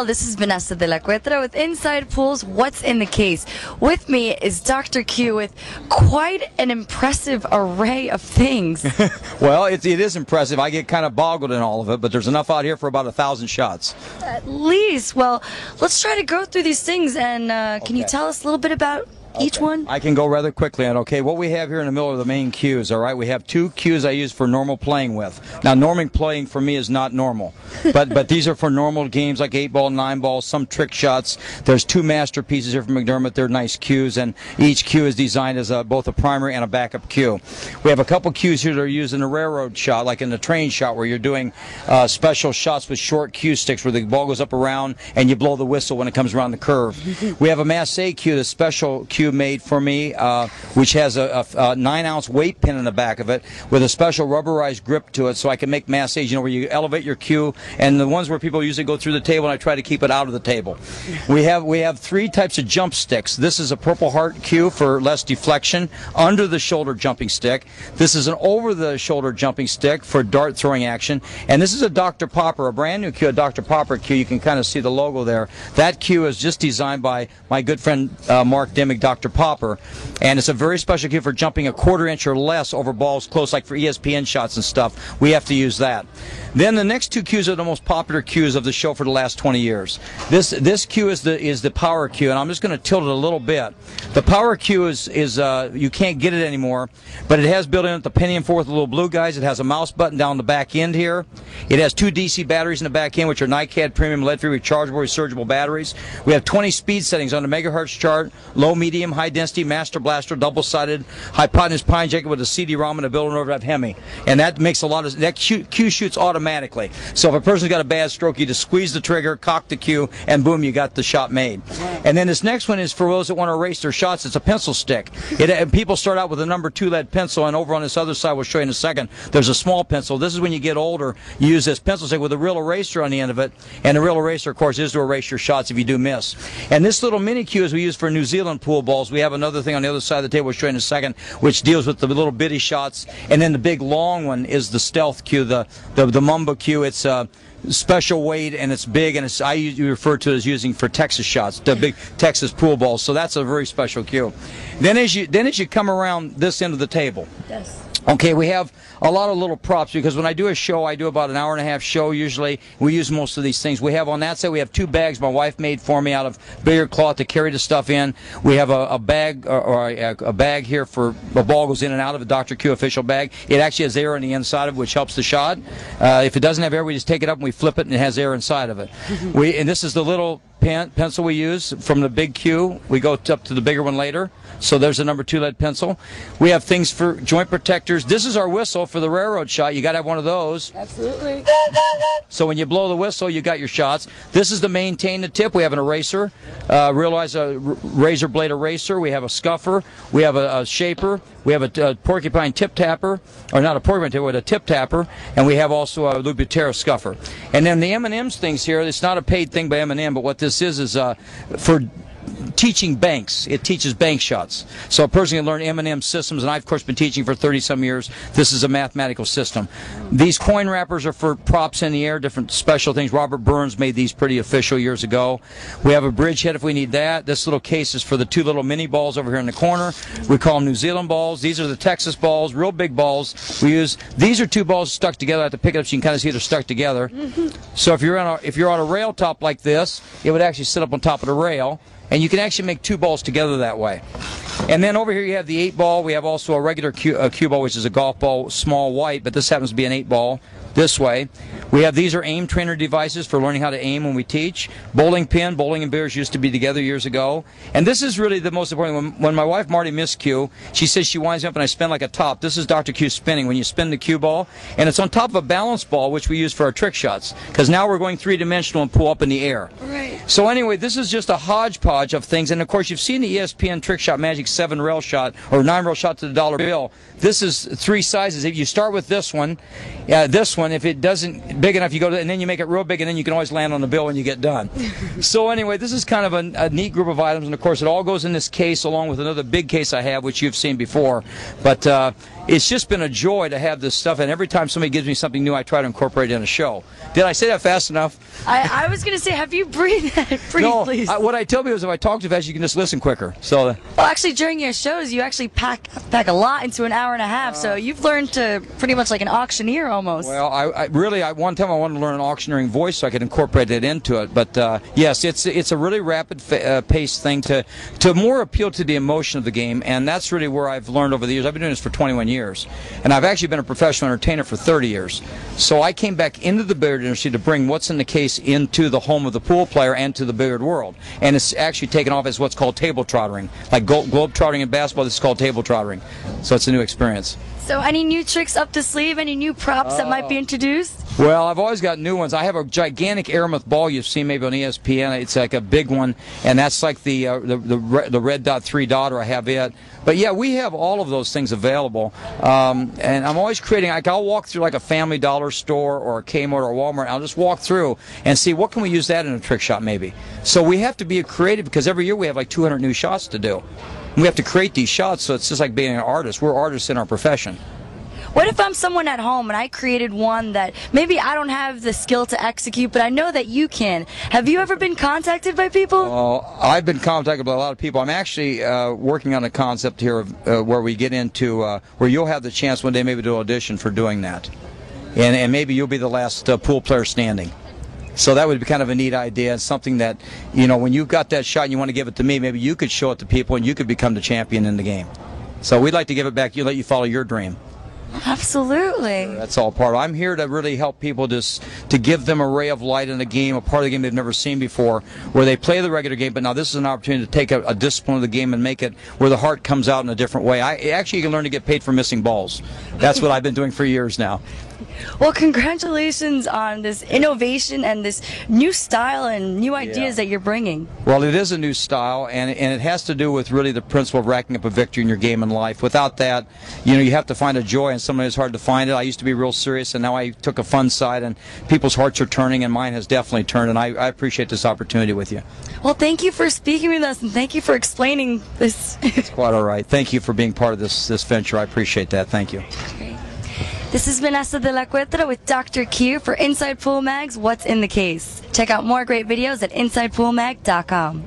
Hello, this is Vanessa de la Cuetra with Inside Pools, What's in the Case. With me is Dr. Q with quite an impressive array of things. Well, it is impressive. I get kind of boggled in all of it, but there's enough out here for about 1,000 shots. At least. Well, let's try to go through these things, and can you tell us a little bit about each one? I can go rather quickly on. Okay, what we have here in the middle are the main cues. All right, we have two cues I use for normal playing with. Now, normal playing for me is not normal, but these are for normal games like 8-ball, 9-ball, some trick shots. There's two masterpieces here from McDermott. They're nice cues, and each cue is designed as both a primary and a backup cue. We have a couple cues here that are used in a railroad shot, like in the train shot, where you're doing special shots with short cue sticks, where the ball goes up around and you blow the whistle when it comes around the curve. We have a Massey cue, the special cue made for me, which has a 9-ounce weight pin in the back of it with a special rubberized grip to it, so I can make massages, where you elevate your cue, and the ones where people usually go through the table, and I try to keep it out of the table. We have three types of jump sticks. This is a Purple Heart cue for less deflection, under the shoulder jumping stick. This is an over the shoulder jumping stick for dart throwing action, and this is a Dr. Popper, a brand new cue, a Dr. Popper cue. You can kind of see the logo there. That cue is just designed by my good friend Mark Dimmick, Dr. Popper, and it's a very special cue for jumping a 1/4 inch or less over balls close, like for ESPN shots and stuff. We have to use that. Then the next two cues are the most popular cues of the show for the last 20 years. This cue is the power cue, and I'm just going to tilt it a little bit. The power cue is you can't get it anymore, but it has built in at the Pentium 4 with the little blue guys. It has a mouse button down the back end here. It has two DC batteries in the back end, which are NiCad premium lead-free rechargeable rechargeable batteries. We have 20 speed settings on the megahertz chart: low, medium, high density, master blaster, double-sided, hypotenuse pine jacket with a CD-ROM and a built-in overdrive Hemi, and that makes a lot of that cue shoots automatically. So if a person's got a bad stroke, you just squeeze the trigger, cock the cue, and boom, you got the shot made. And then this next one is for those that want to erase their shots. It's a pencil stick. People start out with a number 2 lead pencil, and over on this other side, we'll show you in a second, there's a small pencil. This is when you get older, you use this pencil stick with a real eraser on the end of it, and the real eraser, of course, is to erase your shots if you do miss. And this little mini cue is we use for New Zealand pool balls. We have another thing on the other side of the table we'll show you in a second, which deals with the little bitty shots. And then the big long one is the stealth cue, the Mamba cue. It's special weight, and it's big, and I refer to it as using for Texas shots, the big Texas pool balls. So that's a very special cue. Then as you come around this end of the table, yes. Okay, we have a lot of little props, because when I do a show, I do about an hour-and-a-half show usually. We use most of these things. We have on that side, we have 2 bags my wife made for me out of billiard cloth to carry the stuff in. We have a bag, or a bag here for the ball goes in and out of a Dr. Q official bag. It actually has air on the inside of it, which helps the shot. If it doesn't have air, we just take it up and we flip it, and it has air inside of it. And this is the little pencil we use from the big Q. We go up to the bigger one later. So there's a number 2 lead pencil. We have things for joint protectors. This is our whistle for the railroad shot. You got to have one of those. Absolutely. So when you blow the whistle, you got your shots. This is to maintain the tip. We have an eraser. Realize a razor blade eraser. We have a scuffer. We have a shaper. We have a porcupine tip tapper, or not a porcupine tip, but a tip tapper, and we have also a Lubutera scuffer. And then the M&M's things here, it's not a paid thing by M&M, but what this is for teaching banks. It teaches bank shots. So a person can learn M&M systems, and I've, of course, been teaching for 30-some years. This is a mathematical system. These coin wrappers are for props in the air, different special things. Robert Burns made these pretty official years ago. We have a bridge head if we need that. This little case is for the 2 little mini balls over here in the corner. We call them New Zealand balls. These are the Texas balls, real big balls. We use, these are 2 balls stuck together. I have to pick it up so you can kind of see they're stuck together. So if you're on a rail top like this, it would actually sit up on top of the rail. And you can actually make 2 balls together that way. And then over here you have the 8-ball. We have also a regular cue ball, which is a golf ball, small white, but this happens to be an 8-ball this way. We have, these are aim trainer devices for learning how to aim when we teach. Bowling pin, bowling and beers used to be together years ago. And this is really the most important. When my wife Marty missed cue, she says she winds me up and I spin like a top. This is Dr. Q spinning, when you spin the cue ball. And it's on top of a balance ball, which we use for our trick shots. Because now we're going 3-dimensional and pull up in the air. Right. So anyway, this is just a hodgepodge of things. And of course, you've seen the ESPN Trick Shot Magic 7-rail shot, or 9-rail shot to the dollar bill. This is 3 sizes. If you start with this one, if it doesn't big enough, you go to, and then you make it real big, and then you can always land on the bill when you get done. So anyway, this is kind of a neat group of items, and of course it all goes in this case along with another big case I have, which you've seen before. But it's just been a joy to have this stuff, and every time somebody gives me something new, I try to incorporate it in a show. Did I say that fast enough? I was going to say, have you breathed that? Breathe, no, please. What I tell people is if I talk too fast, you can just listen quicker. So. Well, actually, during your shows, you actually pack a lot into an hour and a half, so you've learned to pretty much like an auctioneer almost. Well, I really, one time I wanted to learn an auctioneering voice so I could incorporate it into it. But yes, it's a really rapid paced thing to more appeal to the emotion of the game, and that's really where I've learned over the years. I've been doing this for 21 years, and I've actually been a professional entertainer for 30 years. So I came back into the billiard industry to bring what's in the case into the home of the pool player and to the billiard world. And it's actually taken off as what's called table trottering. Like globe trotting in basketball, this is called table trottering. So it's a new experience. So any new tricks up the sleeve? Any new props that might be introduced? Well, I've always got new ones. I have a gigantic aramith ball you've seen maybe on ESPN. It's like a big one, and that's like the red dot 3 dot, or I have it. But yeah, we have all of those things available, and I'm always creating. Like I'll walk through like a Family Dollar store or a Kmart or Walmart. I'll just walk through and see what can we use that in a trick shot maybe. So we have to be creative because every year we have like 200 new shots to do. We have to create these shots, so it's just like being an artist. We're artists in our profession. What if I'm someone at home and I created one that maybe I don't have the skill to execute, but I know that you can? Have you ever been contacted by people? I've been contacted by a lot of people. I'm actually working on a concept here of, where we get into where you'll have the chance one day maybe to audition for doing that, and maybe you'll be the last pool player standing. So that would be kind of a neat idea, and something that, you know, when you've got that shot and you want to give it to me, maybe you could show it to people and you could become the champion in the game. So we'd like to give it back. Let you follow your dream. Absolutely. That's all part of it. I'm here to really help people just to give them a ray of light in the game, a part of the game they've never seen before, where they play the regular game, but now this is an opportunity to take a discipline of the game and make it where the heart comes out in a different way. Actually, you can learn to get paid for missing balls. That's what I've been doing for years now. Well, congratulations on this innovation and this new style and new ideas that you're bringing. Well, it is a new style, and it has to do with really the principle of racking up a victory in your game and life. Without that, you know, you have to find a joy, and sometimes it's hard to find it. I used to be real serious, and now I took a fun side, and people's hearts are turning, and mine has definitely turned, and I appreciate this opportunity with you. Well, thank you for speaking with us, and thank you for explaining this. It's quite all right. Thank you for being part of this venture. I appreciate that. Thank you. Great. This is Vanessa de la Cuetra with Dr. Q for Inside Pool Mag's What's in the Case. Check out more great videos at InsidePoolMag.com.